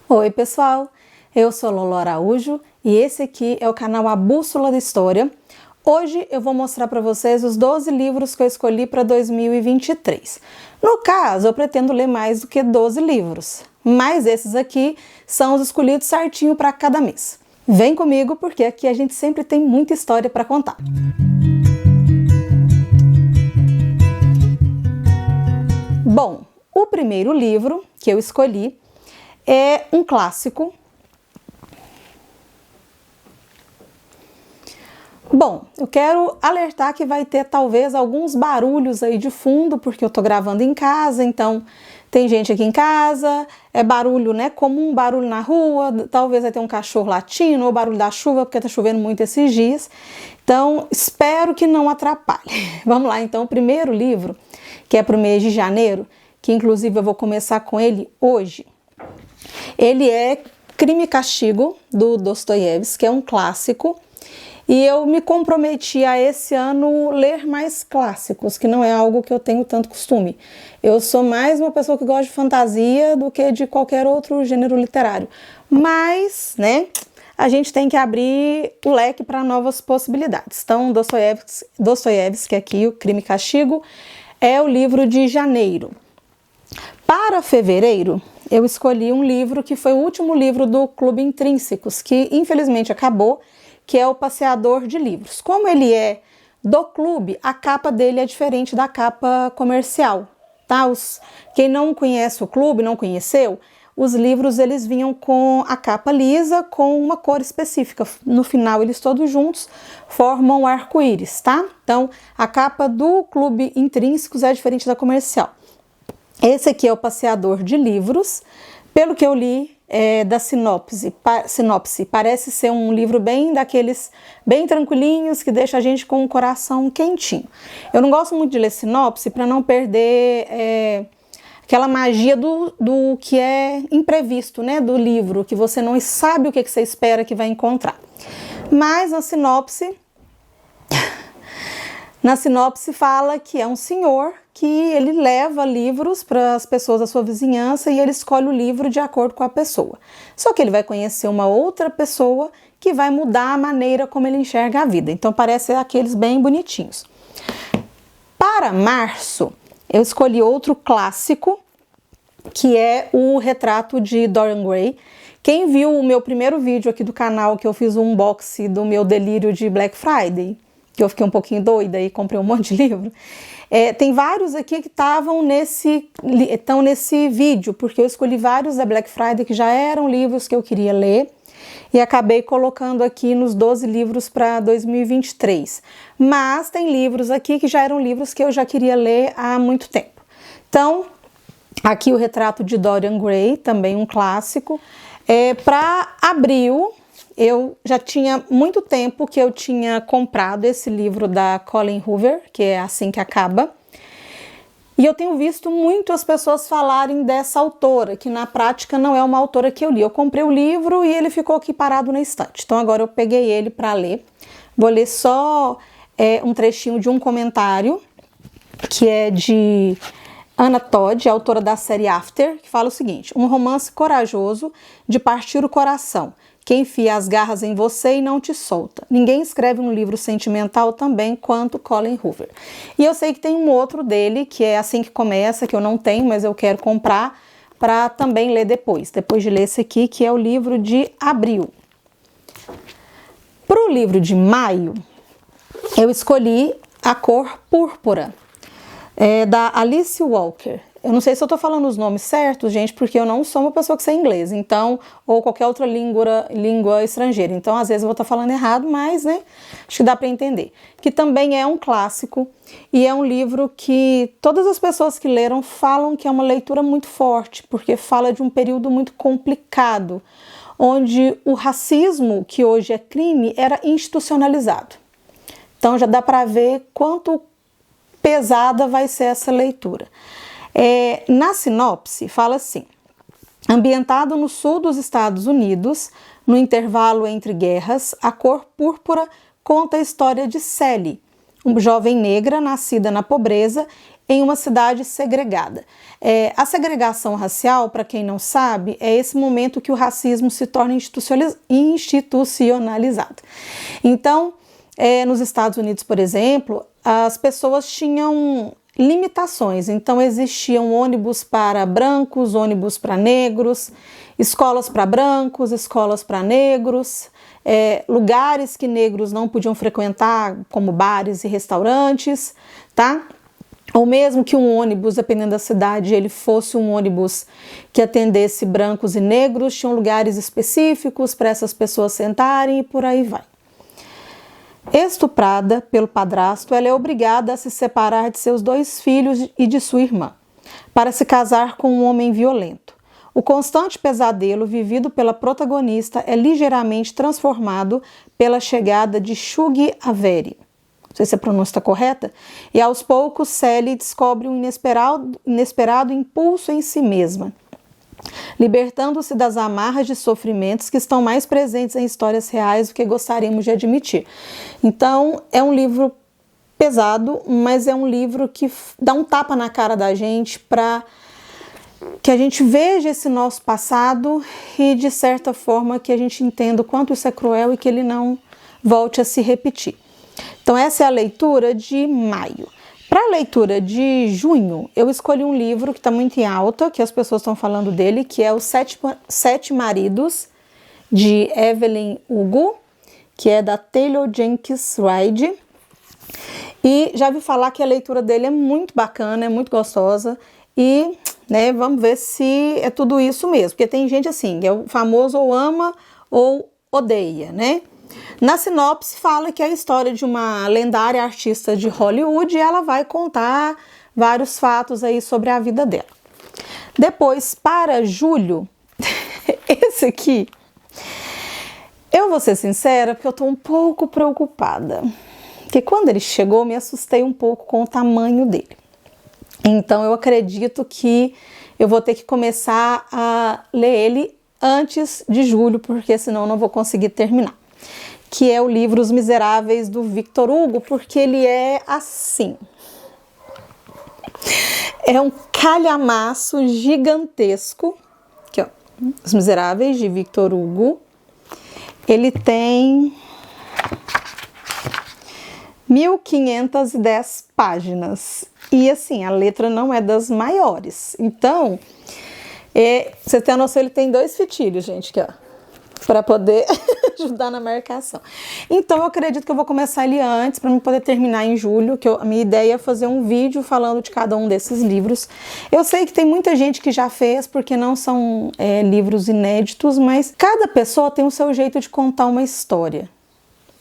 Oi pessoal, eu sou Lolo Araújo e esse aqui é o canal A Bússola da História. Hoje eu vou mostrar para vocês os 12 livros que eu escolhi para 2023. No caso, eu pretendo ler mais do que 12 livros, mas esses aqui são os escolhidos certinho para cada mês. Vem comigo porque aqui a gente sempre tem muita história para contar. Bom, o primeiro livro que eu escolhi é um clássico. Bom, eu quero alertar que vai ter talvez alguns barulhos aí de fundo, porque eu tô gravando em casa, então tem gente aqui em casa, é barulho, né, comum, barulho na rua, talvez vai ter um cachorro latindo ou barulho da chuva, porque tá chovendo muito esses dias. Então, espero que não atrapalhe. Vamos lá, então, o primeiro livro, que é pro mês de janeiro, que inclusive eu vou começar com ele hoje. Ele é Crime e Castigo, do Dostoiévski, que é um clássico, e eu me comprometi a esse ano ler mais clássicos, que não é algo que eu tenho tanto costume. Eu sou mais uma pessoa que gosta de fantasia do que de qualquer outro gênero literário. Mas, né, a gente tem que abrir o leque para novas possibilidades. Então, Dostoiévski aqui, o Crime e Castigo, é o livro de janeiro. Para fevereiro, eu escolhi um livro que foi o último livro do Clube Intrínsecos, que infelizmente acabou, que é O Passeador de Livros. Como ele é do clube, a capa dele é diferente da capa comercial, tá? Quem não conhece o clube, não conheceu, os livros eles vinham com a capa lisa, com uma cor específica. No final, eles todos juntos formam um arco-íris, tá? Então, a capa do Clube Intrínsecos é diferente da comercial. Esse aqui é O Passeador de Livros. Pelo que eu li da sinopse, parece ser um livro bem daqueles, bem tranquilinhos, que deixa a gente com o coração quentinho. Eu não gosto muito de ler sinopse para não perder aquela magia do que é imprevisto, né, do livro, que você não sabe o que você espera que vai encontrar. Mas na sinopse fala que é um senhor que ele leva livros para as pessoas da sua vizinhança e ele escolhe o livro de acordo com a pessoa. Só que ele vai conhecer uma outra pessoa que vai mudar a maneira como ele enxerga a vida. Então parece aqueles bem bonitinhos. Para março, eu escolhi outro clássico, que é o Retrato de Dorian Gray. Quem viu o meu primeiro vídeo aqui do canal, que eu fiz um unboxing do meu delírio de Black Friday, que eu fiquei um pouquinho doida e comprei um monte de livro, tem vários aqui que estão nesse vídeo, porque eu escolhi vários da Black Friday que já eram livros que eu queria ler e acabei colocando aqui nos 12 livros para 2023. Mas tem livros aqui que já eram livros que eu já queria ler há muito tempo. Então, aqui o Retrato de Dorian Gray, também um clássico. Para abril, eu já tinha muito tempo que eu tinha comprado esse livro da Colleen Hoover, que é Assim que Acaba. E eu tenho visto muito as pessoas falarem dessa autora, que na prática não é uma autora que eu li. Eu comprei o livro e ele ficou aqui parado na estante. Então agora eu peguei ele para ler. Vou ler só um trechinho de um comentário, que é de Anna Todd, autora da série After, que fala o seguinte: um romance corajoso de partir o coração, que enfia as garras em você e não te solta. Ninguém escreve um livro sentimental tão bem quanto Colleen Hoover. E eu sei que tem um outro dele, que é Assim que Começa, que eu não tenho, mas eu quero comprar para também ler depois de ler esse aqui, que é o livro de abril. Para o livro de maio, eu escolhi A Cor Púrpura, da Alice Walker. Eu não sei se eu tô falando os nomes certos, gente, porque eu não sou uma pessoa que sei inglês, então, ou qualquer outra língua estrangeira. Então, às vezes eu vou estar falando errado, mas, né, acho que dá para entender. Que também é um clássico e é um livro que todas as pessoas que leram falam que é uma leitura muito forte, porque fala de um período muito complicado, onde o racismo, que hoje é crime, era institucionalizado. Então, já dá para ver quanto pesada vai ser essa leitura. Na sinopse, fala assim: ambientado no sul dos Estados Unidos, no intervalo entre guerras, A Cor Púrpura conta a história de Sally, uma jovem negra nascida na pobreza em uma cidade segregada. A segregação racial, para quem não sabe, é esse momento que o racismo se torna institucionalizado. Então, nos Estados Unidos, por exemplo, as pessoas tinham limitações. Então, existiam ônibus para brancos, ônibus para negros, escolas para brancos, escolas para negros, lugares que negros não podiam frequentar, como bares e restaurantes, tá? Ou mesmo que um ônibus, dependendo da cidade, ele fosse um ônibus que atendesse brancos e negros, tinham lugares específicos para essas pessoas sentarem e por aí vai. Estuprada pelo padrasto, ela é obrigada a se separar de seus 2 filhos e de sua irmã, para se casar com um homem violento. O constante pesadelo vivido pela protagonista é ligeiramente transformado pela chegada de Shug Avery. Não sei se a pronúncia está correta, e aos poucos Sally descobre um inesperado impulso em si mesma, libertando-se das amarras de sofrimentos que estão mais presentes em histórias reais do que gostaríamos de admitir. Então, é um livro pesado, mas é um livro que dá um tapa na cara da gente para que a gente veja esse nosso passado e, de certa forma, que a gente entenda o quanto isso é cruel e que ele não volte a se repetir. Então, essa é a leitura de maio. Para a leitura de junho, eu escolhi um livro que está muito em alta, que as pessoas estão falando dele, que é Os Sete Maridos, de Evelyn Hugo, que é da Taylor Jenkins Reid. E já vi falar que a leitura dele é muito bacana, é muito gostosa. E vamos ver se é tudo isso mesmo. Porque tem gente assim, que é o famoso ou ama ou odeia, né? Na sinopse fala que é a história de uma lendária artista de Hollywood e ela vai contar vários fatos aí sobre a vida dela. Depois, para julho, esse aqui, eu vou ser sincera porque eu tô um pouco preocupada. Porque quando ele chegou, me assustei um pouco com o tamanho dele. Então, eu acredito que eu vou ter que começar a ler ele antes de julho, porque senão eu não vou conseguir terminar. Que é o livro Os Miseráveis, do Victor Hugo, porque ele é assim. É um calhamaço gigantesco. Aqui, ó. Os Miseráveis, de Victor Hugo. Ele tem 1510 páginas. E assim, a letra não é das maiores. Então, você tem a noção, ele tem 2 fitilhos, gente, aqui, ó, para poder ajudar na marcação. Então, eu acredito que eu vou começar ele antes, para eu poder terminar em julho, que a minha ideia é fazer um vídeo falando de cada um desses livros. Eu sei que tem muita gente que já fez, porque não são livros inéditos, mas cada pessoa tem o seu jeito de contar uma história.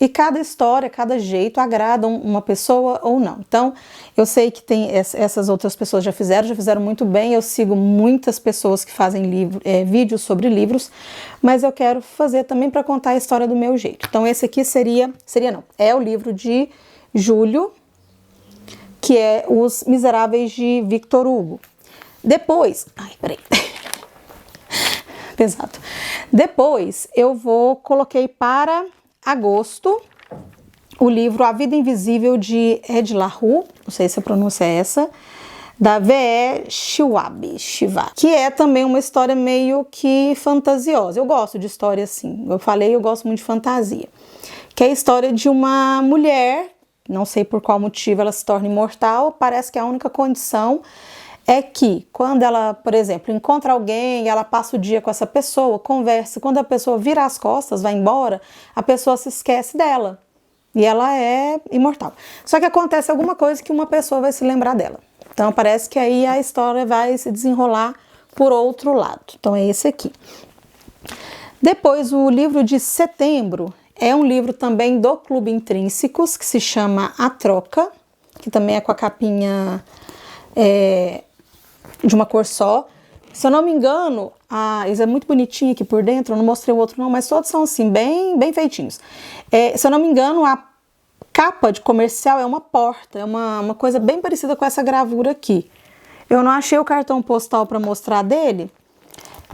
E cada história, cada jeito agrada uma pessoa ou não. Então, eu sei que tem essas outras pessoas já fizeram muito bem. Eu sigo muitas pessoas que fazem vídeos sobre livros, mas eu quero fazer também para contar a história do meu jeito. Então, esse aqui é o livro de julho, que é Os Miseráveis, de Victor Hugo. Depois, pesado. Depois, coloquei para agosto o livro A Vida Invisível, de Ed La Rue, não sei se a pronúncia é essa, da V.E. Schwab, que é também uma história meio que fantasiosa. Eu gosto de história assim, eu gosto muito de fantasia, que é a história de uma mulher, não sei por qual motivo ela se torna imortal, parece que a única condição é que quando ela, por exemplo, encontra alguém, ela passa o dia com essa pessoa, conversa, quando a pessoa vira as costas, vai embora, a pessoa se esquece dela e ela é imortal. Só que acontece alguma coisa que uma pessoa vai se lembrar dela. Então parece que aí a história vai se desenrolar por outro lado. Então é esse aqui. Depois, o livro de setembro é um livro também do Clube Intrínsecos, que se chama A Troca, que também é com a capinha de uma cor só. Se eu não me engano, isso é muito bonitinho aqui por dentro, eu não mostrei o outro não, mas todos são assim, bem, bem feitinhos. Se eu não me engano, a capa de comercial é uma porta, é uma coisa bem parecida com essa gravura aqui. Eu não achei o cartão postal para mostrar dele,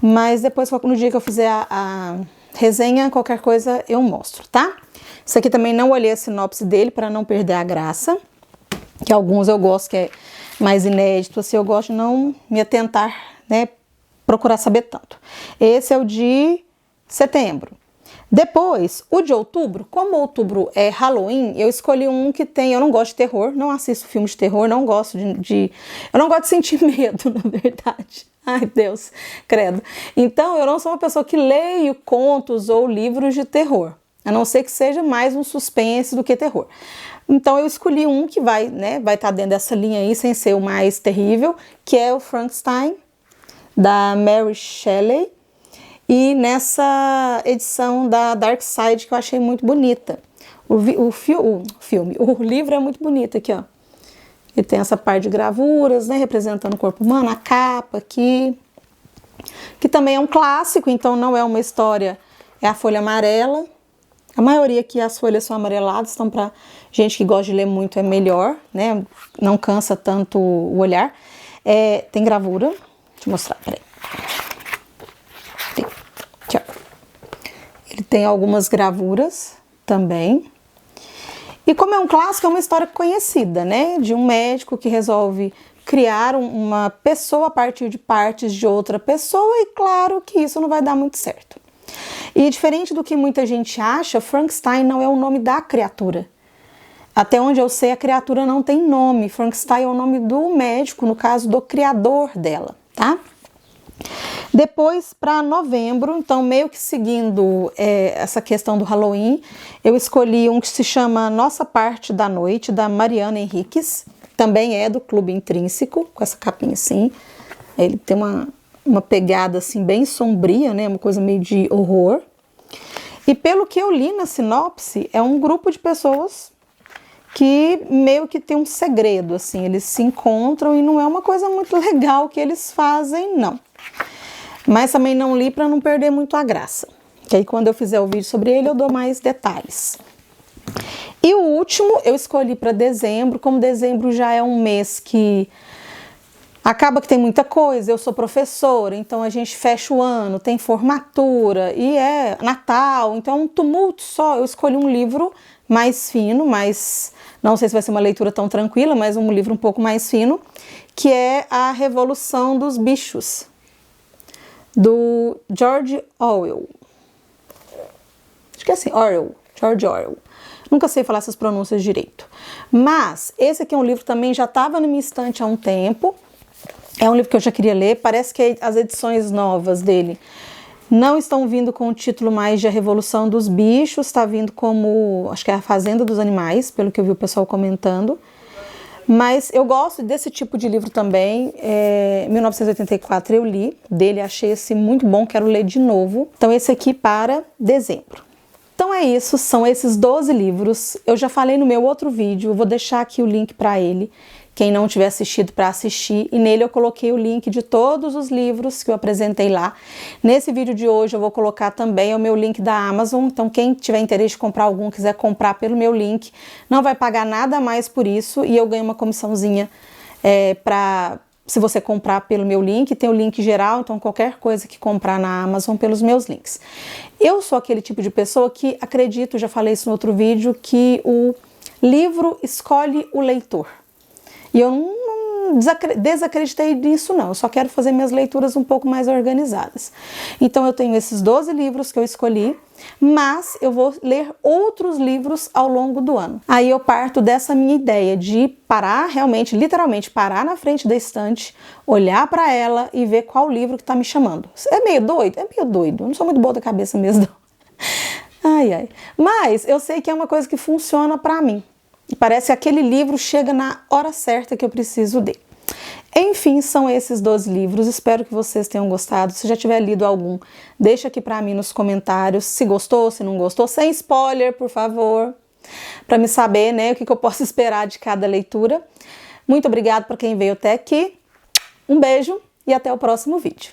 mas depois, no dia que eu fizer a resenha, qualquer coisa eu mostro, tá? Isso aqui também não olhei a sinopse dele para não perder a graça, que alguns eu gosto, que é mais inédito, assim, eu gosto de não me atentar, né, procurar saber tanto. Esse é o de setembro. Depois, o de outubro, como outubro é Halloween, eu escolhi um que tem, eu não gosto de terror, não assisto filmes de terror, não gosto eu não gosto de sentir medo, na verdade. Ai, Deus, credo. Então, eu não sou uma pessoa que leio contos ou livros de terror, a não ser que seja mais um suspense do que terror. Então, eu escolhi um que vai, né, vai estar dentro dessa linha aí, sem ser o mais terrível, que é o Frankenstein, da Mary Shelley. E nessa edição da Dark Side, que eu achei muito bonita. O livro é muito bonito aqui, ó. Ele tem essa parte de gravuras, né, representando o corpo humano, a capa aqui, que também é um clássico, então não é uma história, é a folha amarela. A maioria aqui, as folhas são amareladas, então para gente que gosta de ler muito é melhor, né, não cansa tanto o olhar. Tem gravura, deixa eu mostrar, peraí. Ele tem algumas gravuras também. E como é um clássico, é uma história conhecida, né? De um médico que resolve criar uma pessoa a partir de partes de outra pessoa, e claro que isso não vai dar muito certo. E diferente do que muita gente acha, Frankenstein não é o nome da criatura. Até onde eu sei, a criatura não tem nome. Frankenstein é o nome do médico, no caso do criador dela, tá? Depois, para novembro, então meio que seguindo essa questão do Halloween, eu escolhi um que se chama Nossa Parte da Noite, da Mariana Henriques. Também é do Clube Intrínseco, com essa capinha assim. Ele tem uma pegada assim bem sombria, né? Uma coisa meio de horror. E pelo que eu li na sinopse, é um grupo de pessoas que meio que tem um segredo, assim. Eles se encontram e não é uma coisa muito legal que eles fazem, não. Mas também não li para não perder muito a graça. Que aí quando eu fizer o vídeo sobre ele eu dou mais detalhes. E o último eu escolhi para dezembro, como dezembro já é um mês que acaba que tem muita coisa, eu sou professora, então a gente fecha o ano, tem formatura e é Natal, então é um tumulto só. Eu escolhi um livro mais fino, não sei se vai ser uma leitura tão tranquila, mas um livro um pouco mais fino, que é A Revolução dos Bichos, do George Orwell. Acho que é assim, George Orwell. Nunca sei falar essas pronúncias direito. Mas esse aqui é um livro que também já estava na minha estante há um tempo. É um livro que eu já queria ler. Parece que as edições novas dele não estão vindo com o título mais de A Revolução dos Bichos. Está vindo como, acho que é A Fazenda dos Animais, pelo que eu vi o pessoal comentando. Mas eu gosto desse tipo de livro também. 1984 eu li dele, achei esse muito bom, quero ler de novo. Então esse aqui para dezembro. Então é isso, são esses 12 livros. Eu já falei no meu outro vídeo, vou deixar aqui o link para ele, quem não tiver assistido para assistir. E nele eu coloquei o link de todos os livros que eu apresentei lá. Nesse vídeo de hoje eu vou colocar também o meu link da Amazon. Então quem tiver interesse de comprar algum, quiser comprar pelo meu link, não vai pagar nada a mais por isso. E eu ganho uma comissãozinha se você comprar pelo meu link. Tem o link geral, então qualquer coisa que comprar na Amazon pelos meus links. Eu sou aquele tipo de pessoa que acredito, já falei isso no outro vídeo, que o livro escolhe o leitor. E eu não desacreditei nisso não, eu só quero fazer minhas leituras um pouco mais organizadas. Então eu tenho esses 12 livros que eu escolhi, mas eu vou ler outros livros ao longo do ano. Aí eu parto dessa minha ideia de parar, realmente, literalmente, parar na frente da estante, olhar para ela e ver qual livro que tá me chamando. É meio doido? É meio doido, eu não sou muito boa da cabeça mesmo não. Ai, ai. Mas eu sei que é uma coisa que funciona para mim. E parece que aquele livro chega na hora certa que eu preciso dele. Enfim, são esses 12 livros. Espero que vocês tenham gostado. Se já tiver lido algum, deixa aqui pra mim nos comentários se gostou, se não gostou, sem spoiler, por favor, para me saber, né, o que eu posso esperar de cada leitura. Muito obrigada para quem veio até aqui. Um beijo e até o próximo vídeo.